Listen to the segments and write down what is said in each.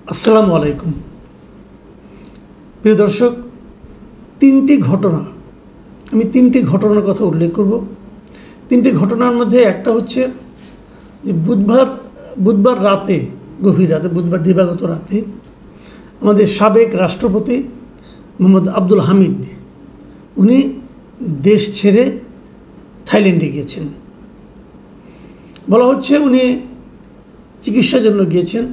আসসালামু আলাইকুম প্রিয় দর্শক, আমি তিনটি ঘটনার কথা উল্লেখ করব। তিনটি ঘটনার মধ্যে একটা হচ্ছে যে বুধবার রাতে, গভীর রাতে, বুধবার দিবাগত রাতে আমাদের সাবেক রাষ্ট্রপতি মোহাম্মদ আব্দুল হামিদ উনি দেশ ছেড়ে থাইল্যান্ডে গিয়েছেন। বলা হচ্ছে উনি চিকিৎসার জন্য গিয়েছেন,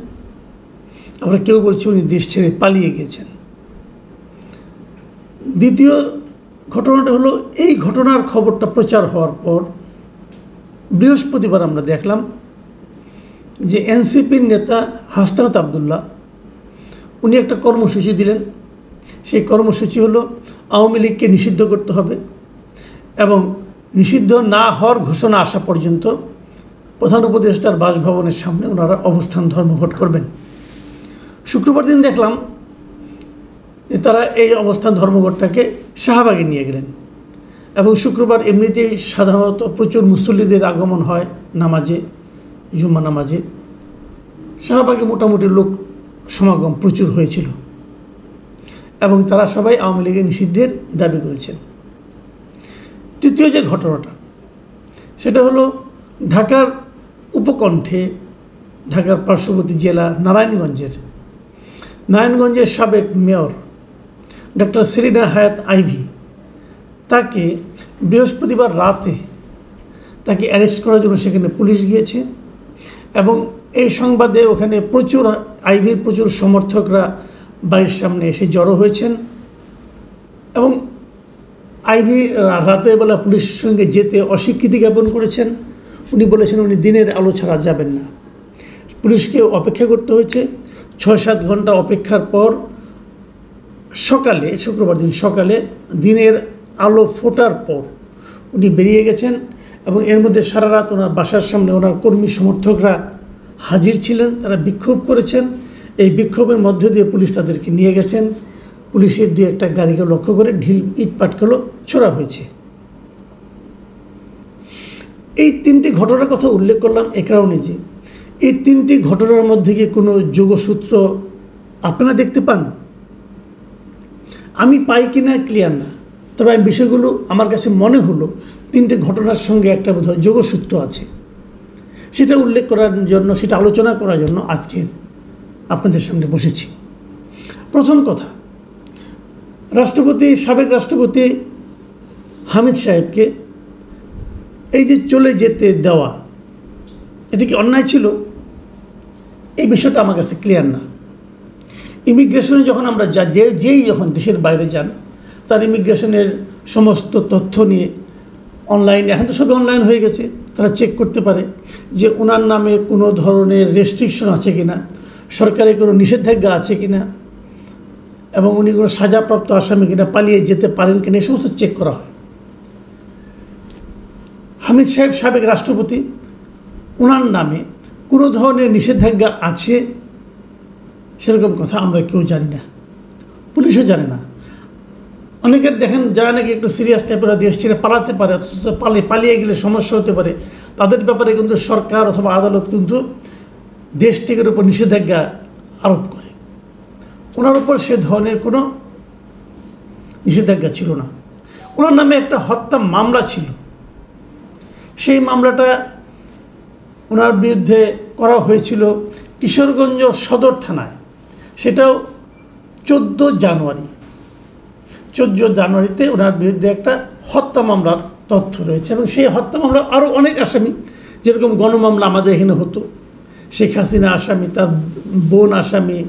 আমরা কেউ বলছি উনি দেশ ছেড়ে পালিয়ে গিয়েছেন। দ্বিতীয় ঘটনাটা হলো, এই ঘটনার খবরটা প্রচার হওয়ার পর বৃহস্পতিবার আমরা দেখলাম যে এনসিপির নেতা হাসনাত আবদুল্লাহ উনি একটা কর্মসূচি দিলেন। সেই কর্মসূচি হলো আওয়ামী লীগকে নিষিদ্ধ করতে হবে এবং নিষিদ্ধ না হওয়ার ঘোষণা আসা পর্যন্ত প্রধান উপদেষ্টার বাসভবনের সামনে ওনারা অবস্থান ধর্মঘট করবেন। শুক্রবার দিন দেখলাম যে তারা এই অবস্থান ধর্মঘটটাকে শাহবাগে নিয়ে গেলেন এবং শুক্রবার এমনিতেই সাধারণত প্রচুর মুসল্লিদের আগমন হয় নামাজে, জুম্মা নামাজে। শাহবাগে মোটামুটি লোক সমাগম প্রচুর হয়েছিল এবং তারা সবাই আওয়ামী লীগের নিষিদ্ধের দাবি করেছেন। তৃতীয় যে ঘটনাটা সেটা হলো ঢাকার উপকণ্ঠে, ঢাকার পার্শ্ববর্তী জেলা নারায়ণগঞ্জের সাবেক মেয়র ডক্টর সেলিনা হায়াত আইভি, তাকে বৃহস্পতিবার রাতে তাকে অ্যারেস্ট করার জন্য সেখানে পুলিশ গিয়েছে এবং এই সংবাদে ওখানে আইভির প্রচুর সমর্থকরা বাড়ির সামনে এসে জড়ো হয়েছেন এবং আইভি রাতের বেলা পুলিশের সঙ্গে যেতে অস্বীকৃতি জ্ঞাপন করেছেন। উনি বলেছেন উনি দিনের আলো ছাড়া যাবেন না। পুলিশকে অপেক্ষা করতে হয়েছে ৬-৭ ঘন্টা অপেক্ষার পর শুক্রবার দিন সকালে দিনের আলো ফোটার পর উনি বেরিয়ে গেছেন এবং এর মধ্যে সারা রাত ওনার বাসার সামনে ওনার কর্মী সমর্থকরা হাজির ছিলেন, তারা বিক্ষোভ করেছেন। এই বিক্ষোভের মধ্য দিয়ে পুলিশ তাদেরকে নিয়ে গেছেন। পুলিশের ২-১টা গাড়িকে লক্ষ্য করে ঢিল ইট পাটকেল ছোড়া হয়েছে। এই তিনটি ঘটনার কথা উল্লেখ করলাম এ কারণে যে এই তিনটি ঘটনার মধ্যে কি কোনো যোগসূত্র আপনারা দেখতে পান? আমি পাই কিনা ক্লিয়ার না, তবে এই বিষয়গুলো আমার কাছে মনে হলো তিনটে ঘটনার সঙ্গে একটা বোধহয় যোগসূত্র আছে। সেটা উল্লেখ করার জন্য, সেটা আলোচনা করার জন্য আজকে আপনাদের সামনে বসেছি। প্রথম কথা, সাবেক রাষ্ট্রপতি হামিদ সাহেবকে এই যে চলে যেতে দেওয়া, এটা কি অন্যায় ছিল? এই বিষয়টা আমার কাছে ক্লিয়ার না। ইমিগ্রেশনে যখন আমরা যেই যখন দেশের বাইরে যান, তার ইমিগ্রেশনের সমস্ত তথ্য নিয়ে অনলাইনে, এখন তো সবই অনলাইন হয়ে গেছে, তারা চেক করতে পারে যে ওনার নামে কোনো ধরনের রেস্ট্রিকশন আছে কিনা, সরকারের কোনো নিষেধাজ্ঞা আছে কিনা এবং উনি কোনো সাজাপ্রাপ্ত আসামি কিনা, পালিয়ে যেতে পারেন কিনা, এই সমস্ত চেক করা হয়। হামিদ সাহেব সাবেক রাষ্ট্রপতি, ওনার নামে কোনো ধরনের নিষেধাজ্ঞা আছে সেরকম কথা আমরা কেউ জানি না, পুলিশও জানে না। অনেকের দেখেন যারা নাকি একটু সিরিয়াস টাইপের দেশ ছেড়ে পালাতে পারে, অথচ পালিয়ে গেলে সমস্যা হতে পারে, তাদের ব্যাপারে কিন্তু সরকার অথবা আদালত কিন্তু দেশ থেকে উপর নিষেধাজ্ঞা আরোপ করে। ওনার উপর সে ধরনের কোনো নিষেধাজ্ঞা ছিল না। ওনার নামে একটা হত্যা মামলা ছিল, সেই মামলাটা ওনার বিরুদ্ধে করা হয়েছিল কিশোরগঞ্জ সদর থানায়। সেটাও 14 জানুয়ারিতে ওনার বিরুদ্ধে একটা হত্যা মামলার তথ্য রয়েছে এবং সেই হত্যা মামলা আরও অনেক আসামি, যেরকম গণমামলা আমাদের এখানে হতো, শেখ হাসিনা আসামি, তার বোন আসামি,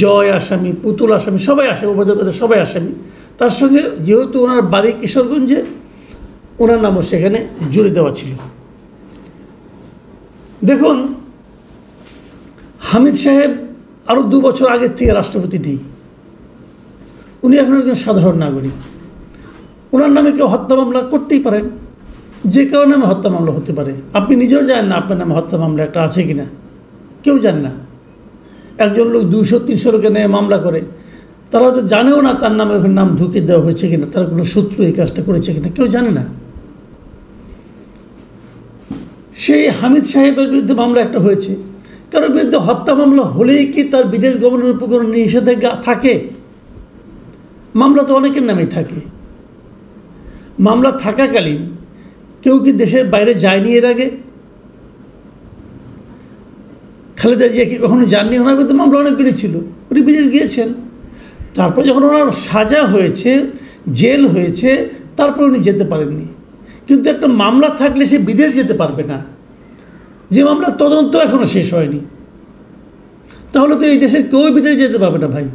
জয় আসামি, পুতুল আসামি, সবাই আসামি, ওবায়দুল সবাই আসামি। তার সঙ্গে যেহেতু ওনার বাড়ি কিশোরগঞ্জে, ওনার নামও সেখানে জুড়ে দেওয়া ছিল। দেখুন, হামিদ সাহেব আরও 2 বছর আগের থেকে রাষ্ট্রপতি নেই, উনি এখন একজন সাধারণ নাগরিক। ওনার নামে কেউ হত্যা মামলা করতেই পারেন, যে কারো নামে হত্যা মামলা হতে পারে। আপনি নিজেও জানেন না আপনার নামে হত্যা মামলা একটা আছে কিনা, কেউ জানে না। একজন লোক 200-300 লোকের নামে মামলা করে, তারা হয়তো জানেও না তার নামে ওখানে নাম ঢুকিয়ে দেওয়া হয়েছে কিনা, তার কোনো শত্রু এই কাজটা করেছে কিনা, কেউ জানে না। সেই হামিদ সাহেবের বিরুদ্ধে মামলা একটা হয়েছে, কারোর বিরুদ্ধে হত্যা মামলা হলেই কি তার বিদেশ গমনের উপর কোনো নিষেধাজ্ঞা থাকে? মামলা তো অনেকের নামেই থাকে। মামলা থাকাকালীন কেউ কি দেশের বাইরে যায়নি এর আগে? খালেদা জিয়া কি কখনো যাননি? ওনার বিরুদ্ধে মামলা অনেকগুলি ছিল, উনি বিদেশ গিয়েছেন। তারপর যখন ওনার সাজা হয়েছে, জেল হয়েছে, তারপর উনি যেতে পারেননি। কিন্তু একটা মামলা থাকলে সে বিদেশ যেতে পারবে না, যে মামলার তদন্ত এখনও শেষ হয়নি। তাহলে তো এই দেশের কেউ বিদেশে যেতে পারবে না ভাই।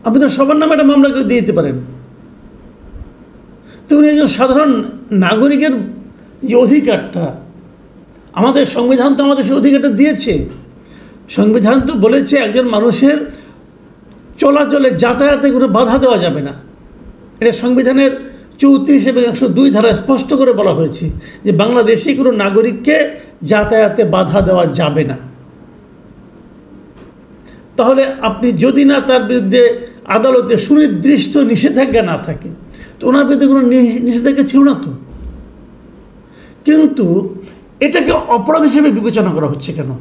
আপনি তো সবার নামে একটা মামলা করে দিয়ে দিতে পারেন। তো উনি একজন সাধারণ নাগরিকের যে অধিকারটা, আমাদের সংবিধান তো আমাদের সেই অধিকারটা দিয়েছে। সংবিধান তো বলেছে একজন মানুষের চলাচলে, যাতায়াতে কোনো বাধা দেওয়া যাবে না। এটা সংবিধানের 34 এবং 102 ধারায় স্পষ্ট করে বলা হয়েছে যে বাংলাদেশি কোনো নাগরিককে যাতায়াতে বাধা দেওয়া যাবে না। তাহলে আপনি যদি না তার বিরুদ্ধে আদালতে সুনির্দিষ্ট নিষেধাজ্ঞা না থাকে, তো ওনার বিরুদ্ধে কোনো নিষেধাজ্ঞা ছিল না তো। কিন্তু এটাকে অপরাধ হিসেবে বিবেচনা করা হচ্ছে কেন?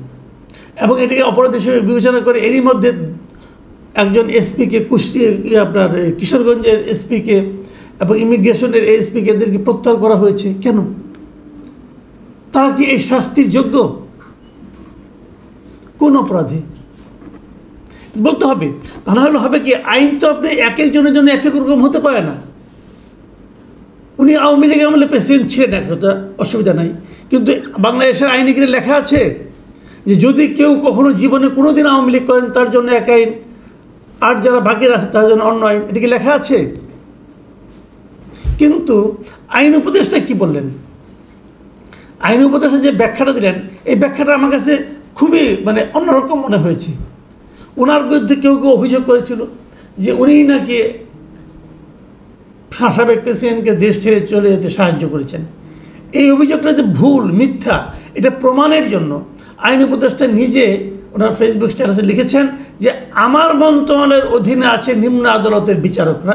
এবং এটাকে অপরাধ হিসেবে বিবেচনা করে এরই মধ্যে একজন এসপিকে, আপনার কিশোরগঞ্জের এসপিকে এবং ইমিগ্রেশনের এসপিকে এদেরকে প্রত্যাহার করা হয়েছে কেন? তারা কি এই শাস্তির যোগ্য? কোন অপরাধে বলতে হবে? তা না হলে হবে কি, আইন তো আপনি এক একজনের জন্য এক এক রকম হতে পারে না। উনি আওয়ামী লীগ আমলে প্রেসিডেন্ট ছিলেন, এক কথা অসুবিধা নাই, কিন্তু বাংলাদেশের আইনে কি লেখা আছে যে যদি কেউ কখনো জীবনে কোনোদিন আওয়ামী লীগ করেন তার জন্য এক আইন, আর যারা বাকিরা আছে তার জন্য অন্য আইন? এটা কি লেখা আছে? কিন্তু আইন উপদেষ্টা কি বললেন? আইন উপদেষ্টা যে ব্যাখ্যাটা দিলেন, এই ব্যাখ্যাটা আমার কাছে খুবই অন্যরকম মনে হয়েছে। ওনার বিরুদ্ধে কেউ কেউ অভিযোগ করেছিল যে উনি নাকি সাবেক প্রেসিডেন্টকে দেশ ছেড়ে চলে যেতে সাহায্য করেছেন। এই অভিযোগটা যে ভুল, মিথ্যা, এটা প্রমাণের জন্য আইন উপদেষ্টা নিজে ওনার ফেসবুক স্ট্যাটাসে লিখেছেন যে আমার মন্ত্রণালয়ের অধীনে আছে নিম্ন আদালতের বিচারকরা।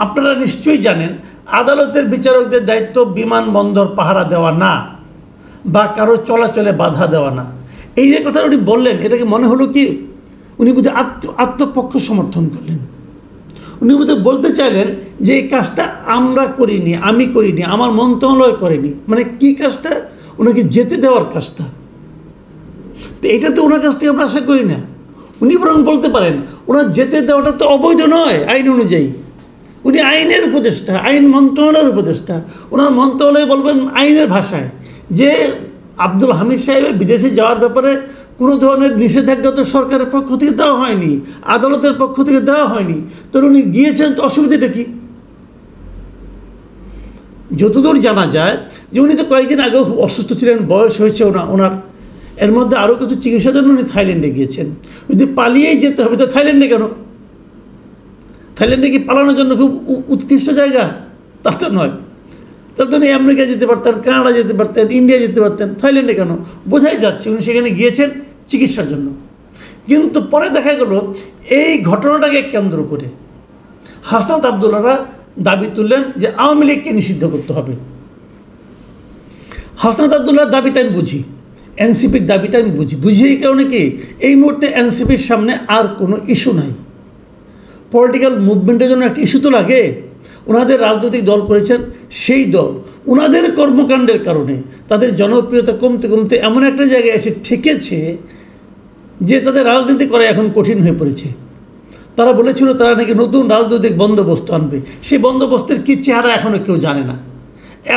আপনারা নিশ্চয়ই জানেন আদালতের বিচারকদের দায়িত্ব বিমানবন্দর পাহারা দেওয়া না বা কারো চলাচলে বাধা দেওয়া না। এই যে কথা উনি বললেন, এটাকে মনে হলো কি উনি বোধহয় আত্মপক্ষ সমর্থন করলেন। উনি বোধহয় বলতে চাইলেন যে এই কাজটা আমরা করিনি, আমি করিনি, আমার মন্ত্রণালয় করেনি। কি কাজটা? ওনাকে যেতে দেওয়ার কাজটা। তো এটা তো ওনার কাছ থেকে আমরা আশা করি না। উনি বরং বলতে পারেন ওনার যেতে দেওয়াটা তো অবৈধ নয় আইন অনুযায়ী। উনি আইনের উপদেষ্টা, আইন মন্ত্রণালয়ের উপদেষ্টা। ওনার মন্ত্রণালয় বলবেন আইনের ভাষায় যে আব্দুল হামিদ সাহেবের বিদেশে যাওয়ার ব্যাপারে কোনো ধরনের নিষেধাজ্ঞা তো সরকারের পক্ষ থেকে দেওয়া হয়নি, আদালতের পক্ষ থেকে দেওয়া হয়নি। তো উনি গিয়েছেন, তো অসুবিধাটা কি? যতদূর জানা যায় যে উনি তো কয়েকদিন আগেও খুব অসুস্থ ছিলেন, বয়স হয়েছে ওনার। এর মধ্যে আরও কিছু চিকিৎসার জন্য উনি থাইল্যান্ডে গিয়েছেন। যদি পালিয়েই যেতে হবে তো থাইল্যান্ডে কেন? থাইল্যান্ডে কি পালানোর জন্য খুব উৎকৃষ্ট জায়গা? তা তো নয়। তাহলে তো উনি আমেরিকা যেতে পারতেন, কানাডা যেতে পারতেন, ইন্ডিয়া যেতে পারতেন, থাইল্যান্ডে কেন? বোঝাই যাচ্ছে উনি সেখানে গিয়েছেন চিকিৎসার জন্য। কিন্তু পরে দেখা গেল এই ঘটনাটাকে কেন্দ্র করে হাসনাত আবদুল্লাহরা দাবি তুললেন যে আওয়ামী লীগকে নিষিদ্ধ করতে হবে। হাসনাত আবদুল্লাহর দাবিটা আমি বুঝি, এনসিপির দাবিটা আমি বুঝি এই কারণে কি এই মুহূর্তে এনসিপির সামনে আর কোনো ইস্যু নাই। পলিটিক্যাল মুভমেন্টের জন্য একটা ইস্যু তো লাগে। ওনাদের রাজনৈতিক দল করেছেন, সেই দল ওনাদের কর্মকাণ্ডের কারণে তাদের জনপ্রিয়তা কমতে কমতে এমন একটা জায়গায় এসে ঠেকেছে যে তাদের রাজনীতি করা এখন কঠিন হয়ে পড়েছে। তারা বলেছিল তারা নাকি নতুন রাজনৈতিক বন্দোবস্ত আনবে। সেই বন্দোবস্তের কী চেহারা এখনও কেউ জানে না।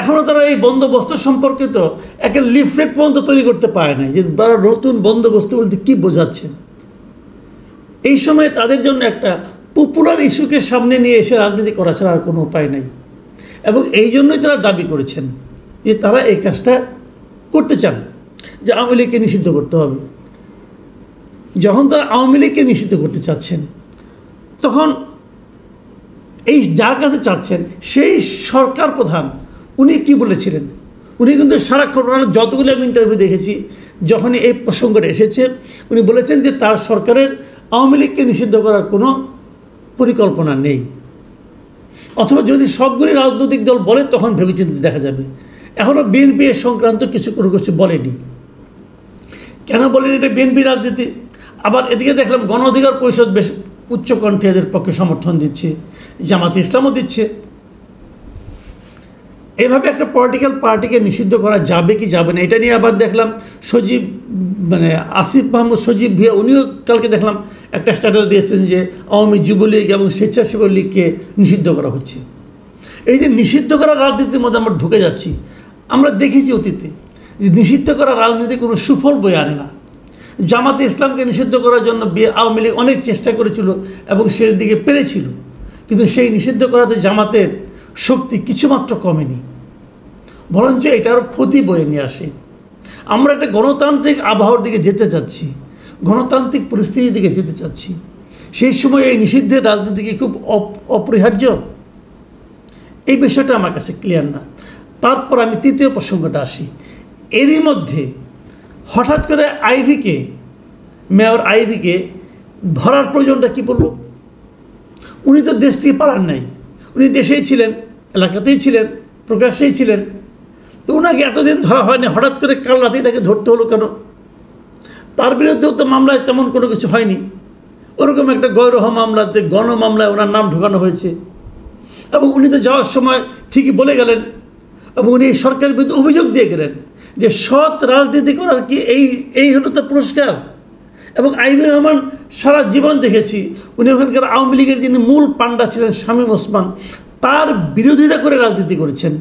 এখনও তারা এই বন্দোবস্ত সম্পর্কিত একটা লিফলেট পর্যন্ত তৈরি করতে পারে না যে তারা নতুন বন্দোবস্ত বলতে কী বোঝাচ্ছেন। এই সময় তাদের জন্য একটা পপুলার ইস্যুকে সামনে নিয়ে এসে রাজনীতি করা ছাড়া আর কোনো উপায় নাই। এবং এই জন্যই তারা দাবি করেছেন যে তারা এই কাজটা করতে চান যে আওয়ামী লীগকে নিষিদ্ধ করতে হবে। যখন তারা আওয়ামী লীগকে নিষিদ্ধ করতে চাচ্ছেন, তখন এই যার কাছে চাচ্ছেন সেই সরকার প্রধান উনি কি বলেছিলেন? উনি কিন্তু সারাক্ষণ যতগুলো আমি ইন্টারভিউ দেখেছি যখনই এই প্রসঙ্গটা এসেছে উনি বলেছেন যে তার সরকারের আওয়ামী লীগকে নিষিদ্ধ করার কোনো পরিকল্পনা নেই, অথবা যদি সবগুলি রাজনৈতিক দল বলে তখন ভেবেচিন্তে দেখা যাবে। এখনও বিএনপি সংক্রান্ত কোনো কিছু বলেনি। কেন বলেন এটা বিএনপি রাজনীতি? আবার এদিকে দেখলাম গণ অধিকার পরিষদ বেশ উচ্চকণ্ঠে এদের পক্ষে সমর্থন দিচ্ছে, জামাতে ইসলামও দিচ্ছে। এভাবে একটা পলিটিক্যাল পার্টিকে নিষিদ্ধ করা যাবে কি যাবে না, এটা নিয়ে আবার দেখলাম সজীব আসিফ মাহমুদ সজীব ভিয়া উনিও কালকে দেখলাম একটা স্ট্যাটাস দিয়েছেন যে আওয়ামী যুবলীগ এবং স্বেচ্ছাসেবক লীগকে নিষিদ্ধ করা হচ্ছে। এই যে নিষিদ্ধ করা রাজনীতির মধ্যে আমরা ঢুকে যাচ্ছি, আমরা দেখেছি অতীতে যে নিষিদ্ধ করা রাজনীতি কোনো সুফল বয়ে আনে না। জামাতে ইসলামকে নিষিদ্ধ করার জন্য আওয়ামী লীগ অনেক চেষ্টা করেছিল এবং শেষ দিকে পেরেছিল, কিন্তু সেই নিষিদ্ধ করাতে জামাতের শক্তি কিছুমাত্র কমেনি, বরঞ্চ এটা আরও ক্ষতি বয়ে নিয়ে আসে। আমরা একটা গণতান্ত্রিক আবহাওয়ার দিকে যেতে চাচ্ছি, গণতান্ত্রিক পরিস্থিতির দিকে যেতে চাচ্ছি। সেই সময় এই নিষিদ্ধের রাজনীতি কি খুব অপরিহার্য? এই বিষয়টা আমার কাছে ক্লিয়ার না। তারপর আমি তৃতীয় প্রসঙ্গটা আসি। এরই মধ্যে হঠাৎ করে মেয়র আইভিকে ধরার প্রয়োজনটা কী পড়ল? উনি তো দেশ থেকে পালান নাই, উনি দেশেই ছিলেন, এলাকাতেই ছিলেন, প্রকাশ্যেই ছিলেন। তো ওনাকে এতদিন ধরা হয়নি, হঠাৎ করে কাল রাতেই তাকে ধরতে হলো কেন? তার বিরুদ্ধেও তো মামলায় তেমন কোনো কিছু হয়নি। ওরকম একটা গৌরহ মামলাতে গণমামলায় ওনার নাম ঢোকানো হয়েছে এবং উনি তো যাওয়ার সময় ঠিকই বলে গেলেন এবং উনি সরকারের বিরুদ্ধে অভিযোগ দিয়ে গেলেন যে সৎ রাজনীতি করার কি এই হলো তার পুরস্কার। এবং আইভি রহমান সারা জীবন দেখেছি উনি ওখানকার আওয়ামী লীগের যিনি মূল পান্ডা ছিলেন শামীম ওসমান, তার বিরোধিতা করে রাজনীতি করেছেন।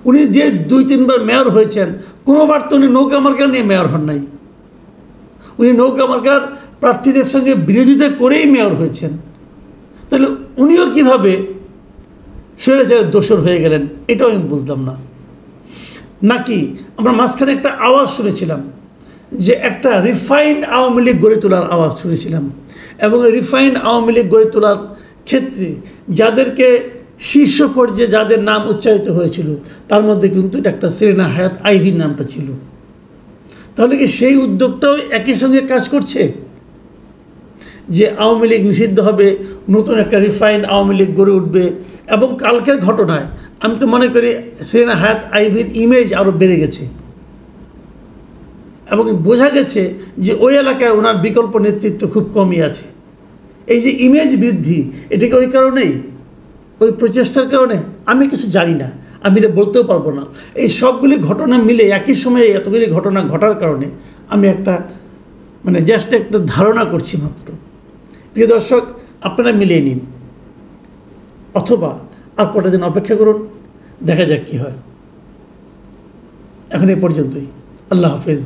উনি যে 2-3 বার মেয়র হয়েছেন, কোনোবার তো উনি নৌকা মার্কা নিয়ে মেয়র হন নাই, উনি নৌকা মার্কার প্রার্থীদের সঙ্গে বিরোধিতা করেই মেয়র হয়েছেন। তাহলে উনিও কীভাবে স্বৈরাচারের দোষর হয়ে গেলেন, এটাও আমি বুঝলাম না। নাকি আমরা মাঝখানে একটা আওয়াজ শুনেছিলাম যে একটা রিফাইন্ড আওয়ামী লীগ গড়ে তোলার আওয়াজ শুনেছিলাম, এবং এই রিফাইন্ড আওয়ামী লীগ গড়ে তোলার ক্ষেত্রে যাদেরকে শীর্ষ পর্যায়ে যাদের নাম উচ্চারিত হয়েছিল তার মধ্যে কিন্তু একটা সেরেনা হায়াত আইভির নামটা ছিল। তাহলে কি সেই উদ্যোগটাও একই সঙ্গে কাজ করছে যে আওয়ামী লীগ নিষিদ্ধ হবে, নতুন একটা রিফাইন্ড আওয়ামী লীগ গড়ে উঠবে? এবং কালকের ঘটনায় আমি তো মনে করি সেরেনা হায়াত আইভির ইমেজ আরও বেড়ে গেছে এবং বোঝা গেছে যে ওই এলাকায় ওনার বিকল্প নেতৃত্ব খুব কমই আছে। এই যে ইমেজ বৃদ্ধি, এটাকে ওই কারণেই, ওই প্রচেষ্টার কারণে? আমি কিছু জানি না, আমি এটা বলতেও পারবো না। এই সবগুলি ঘটনা মিলে একই সময়ে এতগুলি ঘটনা ঘটার কারণে আমি একটা জাস্ট একটা ধারণা করছি মাত্র। প্রিয় দর্শক, আপনারা মিলিয়ে নিন, অথবা আর কটা দিন অপেক্ষা করুন, দেখা যাক কী হয়। এখন এই পর্যন্তই। আল্লাহ হাফেজ।